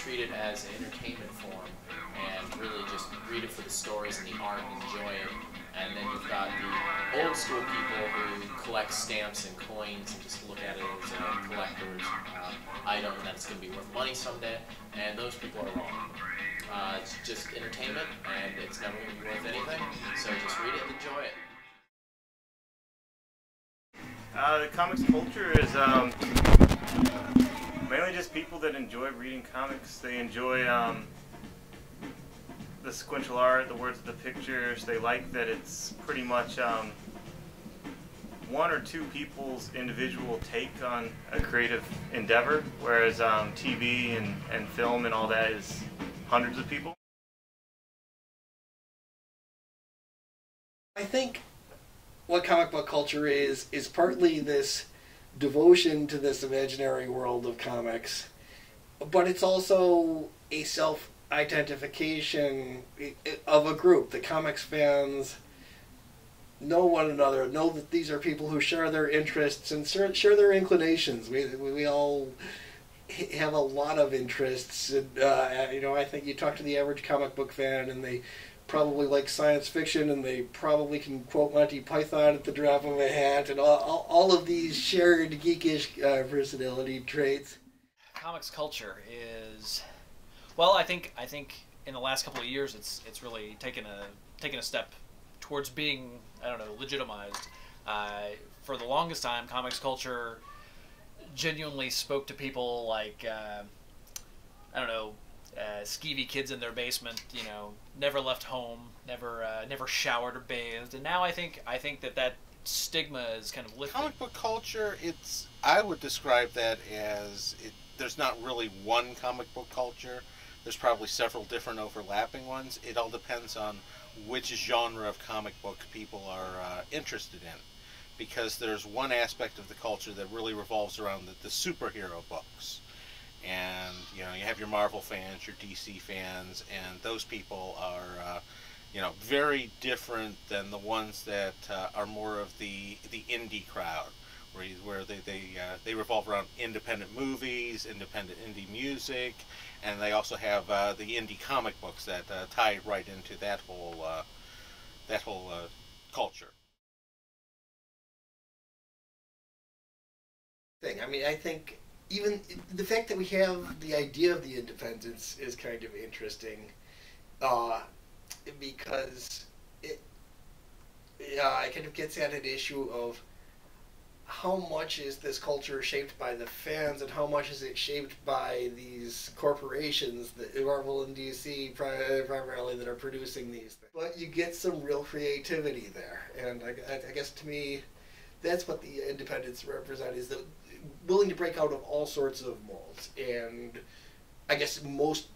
treat it as an entertainment form and really just read it for the stories and the art and enjoy it. And then you've got the old school people who collect stamps and coins and just look at it as a collector's item that it's going to be worth money someday, and those people are wrong. It's just entertainment, and it's never going to be worth anything, so just read it and enjoy it. The comics culture is mainly just people that enjoy reading comics. They enjoy the sequential art, the words of the pictures. They like that it's pretty much one or two people's individual take on a creative endeavor, whereas TV and film and all that is hundreds of people. I think what comic book culture is partly this devotion to this imaginary world of comics, but it's also a self-identification of a group. The comics fans know one another, know that these are people who share their interests and share their inclinations. We all have a lot of interests. And, you know, I think you talk to the average comic book fan and they probably like science fiction, and they probably can quote Monty Python at the drop of a hat, and all of these shared geekish personality traits. Comics culture is, well, I think in the last couple of years it's really taken a step towards being, I don't know, legitimized. For the longest time, comics culture genuinely spoke to people like I don't know, skeevy kids in their basement, you know, never left home, never showered or bathed, and now I think that stigma is kind of lifted. Comic book culture, I would describe that as there's not really one comic book culture. There's probably several different overlapping ones. It all depends on which genre of comic book people are interested in, because there's one aspect of the culture that really revolves around the superhero books. And, you know, you have your Marvel fans, your DC fans, and those people are, you know, very different than the ones that are more of the indie crowd, where they revolve around independent movies, independent indie music, and they also have the indie comic books that tie right into that whole culture. I mean, I think even the fact that we have the idea of the independence is kind of interesting, because it kind of gets at an issue of how much is this culture shaped by the fans and how much is it shaped by these corporations, the Marvel and DC primarily, that are producing these things. But you get some real creativity there, and I guess to me that's what the independents represent, is that willing to break out of all sorts of molds. And I guess most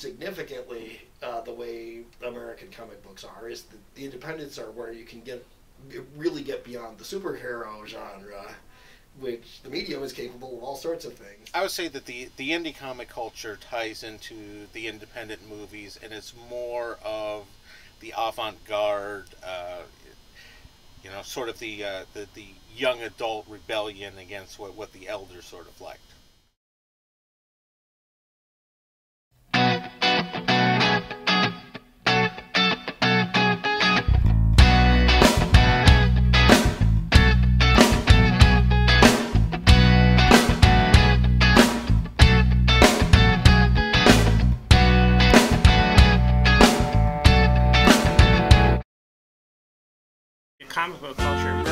significantly, the way American comic books are, is that the independents are where you can really get beyond the superhero genre, which the medium is capable of all sorts of things. I would say that the indie comic culture ties into the independent movies, and it's more of the avant-garde, you know, sort of the young adult rebellion against what the elders sort of liked. Comic book culture